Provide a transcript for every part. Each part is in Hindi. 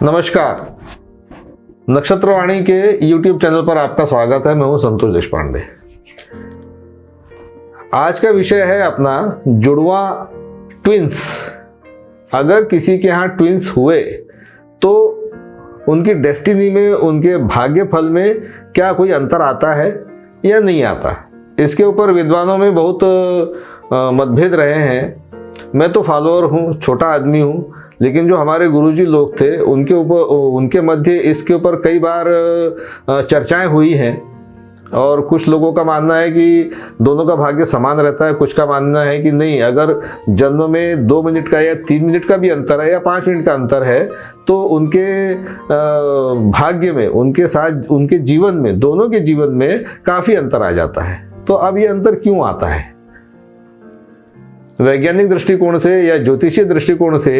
नमस्कार, नक्षत्रवाणी के YouTube चैनल पर आपका स्वागत है। मैं हूं संतोष देशपांडे। आज का विषय है अपना जुड़वा ट्विंस। अगर किसी के यहाँ ट्विंस हुए तो उनकी डेस्टिनी में, उनके भाग्य फल में क्या कोई अंतर आता है या नहीं आता, इसके ऊपर विद्वानों में बहुत मतभेद रहे हैं। मैं तो फॉलोअर हूँ, छोटा आदमी हूँ, लेकिन जो हमारे गुरुजी लोग थे उनके मध्य इसके ऊपर कई बार चर्चाएं हुई हैं। और कुछ लोगों का मानना है कि दोनों का भाग्य समान रहता है, कुछ का मानना है कि नहीं, अगर जन्म में 2 मिनट का या 3 मिनट का भी अंतर है या 5 मिनट का अंतर है तो उनके भाग्य में, उनके साथ, उनके जीवन में, दोनों के जीवन में काफ़ी अंतर आ जाता है। तो अब ये अंतर क्यों आता है? वैज्ञानिक दृष्टिकोण से या ज्योतिषीय दृष्टिकोण से,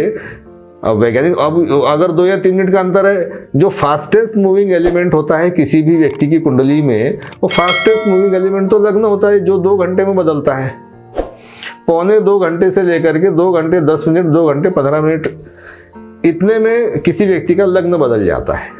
वैज्ञानिक, अब अगर 2 या 3 मिनट का अंतर है, जो फास्टेस्ट मूविंग एलिमेंट होता है किसी भी व्यक्ति की कुंडली में, वो फास्टेस्ट मूविंग एलिमेंट तो लग्न होता है, जो 2 घंटे में बदलता है। 1.25 घंटे से लेकर के 2 घंटे 10 मिनट, 2 घंटे 15 मिनट, इतने में किसी व्यक्ति का लग्न बदल जाता है।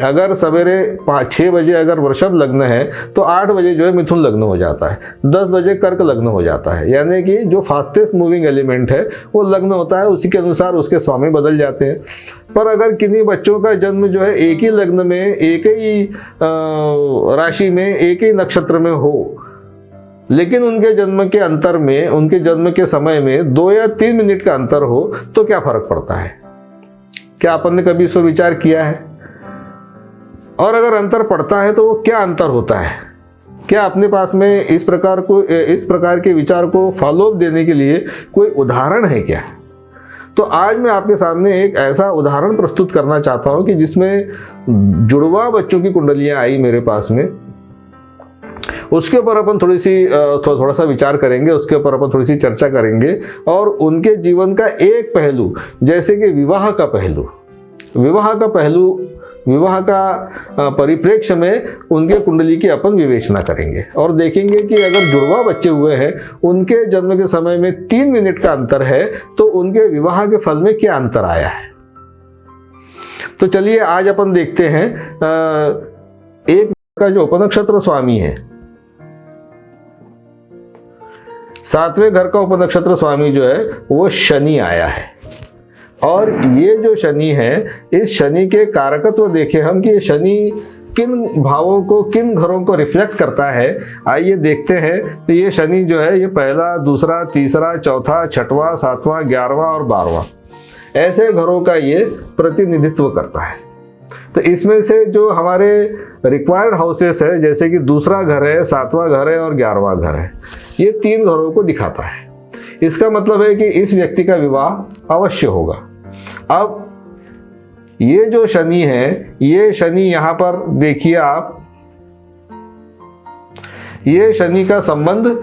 अगर सवेरे 5-6 बजे अगर वृषभ लग्न है तो 8 बजे जो है मिथुन लग्न हो जाता है, 10 बजे कर्क लग्न हो जाता है। यानी कि जो फास्टेस्ट मूविंग एलिमेंट है वो लग्न होता है, उसी के अनुसार उसके स्वामी बदल जाते हैं। पर अगर किन्हीं बच्चों का जन्म जो है एक ही लग्न में, एक ही राशि में, एक ही नक्षत्र में हो, लेकिन उनके जन्म के अंतर में, उनके जन्म के समय में 2 या 3 मिनट का अंतर हो, तो क्या फर्क पड़ता है? क्या अपन ने कभी इस पर विचार किया है? और अगर अंतर पड़ता है तो वो क्या अंतर होता है? क्या अपने पास में इस प्रकार के विचार को फॉलो अप देने के लिए कोई उदाहरण है क्या? तो आज मैं आपके सामने एक ऐसा उदाहरण प्रस्तुत करना चाहता हूं कि जिसमें जुड़वा बच्चों की कुंडलियां आई मेरे पास में। उसके ऊपर अपन थोड़ा सा विचार करेंगे, उसके ऊपर अपन थोड़ी सी चर्चा करेंगे, और उनके जीवन का एक पहलू, जैसे कि विवाह का पहलू, विवाह का परिप्रेक्ष्य में उनके कुंडली की अपन विवेचना करेंगे और देखेंगे कि अगर जुड़वा बच्चे हुए हैं, उनके जन्म के समय में 3 मिनट का अंतर है, तो उनके विवाह के फल में क्या अंतर आया है। तो चलिए आज अपन देखते हैं एक का जो उपनक्षत्र स्वामी है, 7वें घर का उपनक्षत्र स्वामी जो है वो शनि आया है। और ये जो शनि है, इस शनि के कारकत्व देखें हम कि ये शनि किन भावों को, किन घरों को रिफ्लेक्ट करता है। आइए देखते हैं। तो ये शनि जो है, ये 1, 2, 3, 4, 6वां, 7वां, 11वां और 12वां ऐसे घरों का ये प्रतिनिधित्व करता है। तो इसमें से जो हमारे रिक्वायर्ड हाउसेस है, जैसे कि 2रा घर है, 7वां घर है और 11वां घर है, ये 3 घरों को दिखाता है। इसका मतलब है कि इस व्यक्ति का विवाह अवश्य होगा। अब ये जो शनि है, ये शनि यहां पर देखिए आप, ये शनि का संबंध,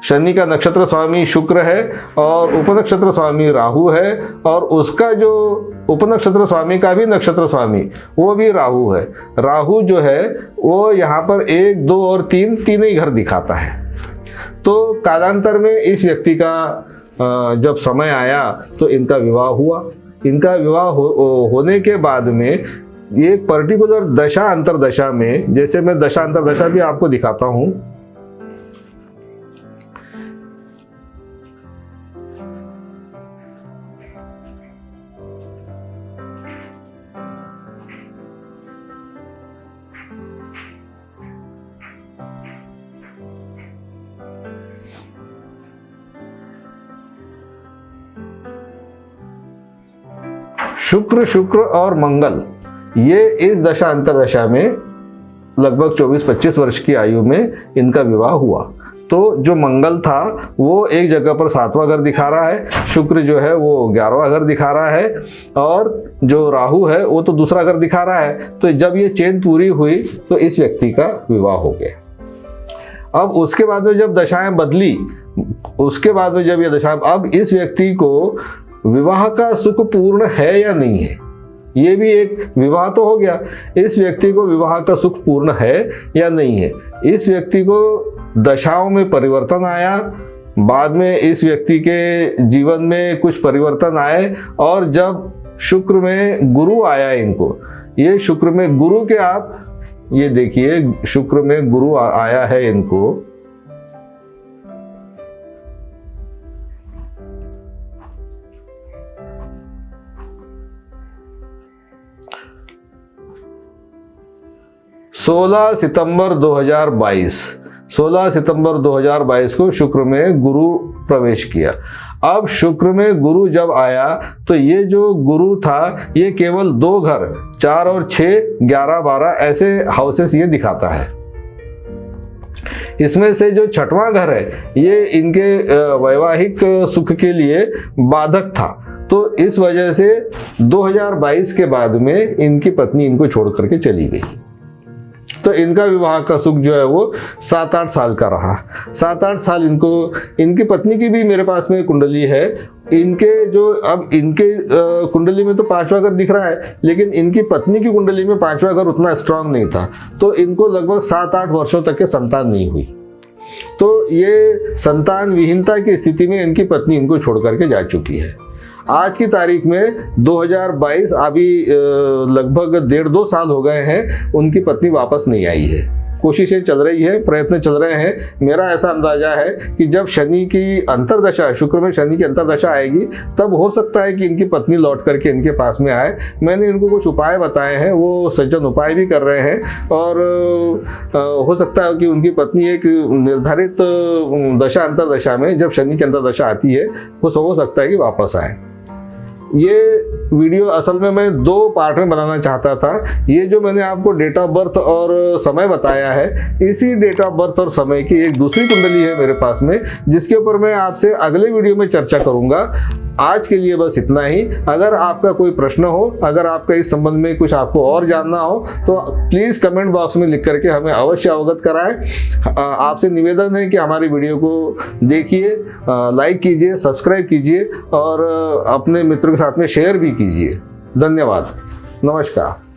शनि का नक्षत्र स्वामी शुक्र है और उपनक्षत्र स्वामी राहु है, और उसका जो उपनक्षत्र स्वामी का भी नक्षत्र स्वामी वो भी राहु है। राहु जो है वो यहाँ पर 1, 2 और 3 तीन ही घर दिखाता है। तो कालांतर में इस व्यक्ति का जब समय आया तो इनका विवाह हुआ। इनका विवाह होने के बाद में एक पर्टिकुलर दशा अंतरदशा में, जैसे मैं दशा अंतरदशा भी आपको दिखाता हूं। शुक्र और मंगल, ये इस दशा अंतरदशा में लगभग 24-25 वर्ष की आयु में इनका विवाह हुआ। तो जो मंगल था वो एक जगह पर 7वां घर दिखा रहा है, शुक्र जो है वो 11वां घर दिखा रहा है, और जो राहु है वो तो दूसरा घर दिखा रहा है। तो जब ये चेन पूरी हुई तो इस व्यक्ति का विवाह हो गया। अब उसके बाद में जब दशाएं बदली, उसके बाद में जब ये दशा, अब इस व्यक्ति को विवाह का सुख पूर्ण है या नहीं है, ये भी एक विवाह तो हो गया। इस व्यक्ति को विवाह का सुख पूर्ण है या नहीं है, इस व्यक्ति को दशाओं में परिवर्तन आया बाद में इस व्यक्ति के जीवन में कुछ परिवर्तन आए, और जब शुक्र में गुरु आया इनको, ये शुक्र में गुरु के आप ये देखिए, शुक्र में गुरु आया है इनको, सोलह सितंबर 2022 को शुक्र में गुरु प्रवेश किया। अब शुक्र में गुरु जब आया तो ये जो गुरु था ये केवल 2 घर 4 और 6, 11, 12 ऐसे हाउसेस ये दिखाता है। इसमें से जो 6वां घर है ये इनके वैवाहिक सुख के लिए बाधक था, तो इस वजह से 2022 के बाद में इनकी पत्नी इनको छोड़ करके चली गई। तो इनका विवाह का सुख जो है वो 7-8 साल का रहा। 7-8 साल इनकी पत्नी की भी मेरे पास में कुंडली है। इनके जो अब इनके कुंडली में तो 5वां घर दिख रहा है, लेकिन इनकी पत्नी की कुंडली में 5वां घर उतना स्ट्रांग नहीं था, तो इनको लगभग 7-8 वर्षों तक के संतान नहीं हुई। तो ये संतान विहीनता की स्थिति में इनकी पत्नी इनको छोड़ करके जा चुकी है। आज की तारीख में 2022 अभी लगभग 1.5-2 साल हो गए हैं, उनकी पत्नी वापस नहीं आई है। कोशिशें चल रही है, प्रयत्न चल रहे हैं। मेरा ऐसा अंदाजा है कि जब शनि की अंतर्दशा, शुक्र में शनि की अंतर्दशा आएगी, तब हो सकता है कि इनकी पत्नी लौट करके इनके पास में आए। मैंने इनको कुछ उपाय बताए हैं, वो सज्जन उपाय भी कर रहे हैं, और हो सकता है कि उनकी पत्नी एक निर्धारित दशा अंतर्दशा में, जब शनि की अंतर्दशा आती है, वो हो सकता है कि वापस आए। ये वीडियो असल में मैं 2 पार्ट में बनाना चाहता था। ये जो मैंने आपको डेट ऑफ बर्थ और समय बताया है, इसी डेट ऑफ बर्थ और समय की एक दूसरी कुंडली है मेरे पास में, जिसके ऊपर मैं आपसे अगले वीडियो में चर्चा करूंगा। आज के लिए बस इतना ही। अगर आपका कोई प्रश्न हो, अगर आपका इस संबंध में कुछ आपको और जानना हो, तो प्लीज़ कमेंट बॉक्स में लिख करके हमें अवश्य अवगत कराएं। आपसे निवेदन है कि हमारी वीडियो को देखिए, लाइक कीजिए, सब्सक्राइब कीजिए, और अपने मित्रों के साथ में शेयर भी कीजिए। धन्यवाद, नमस्कार।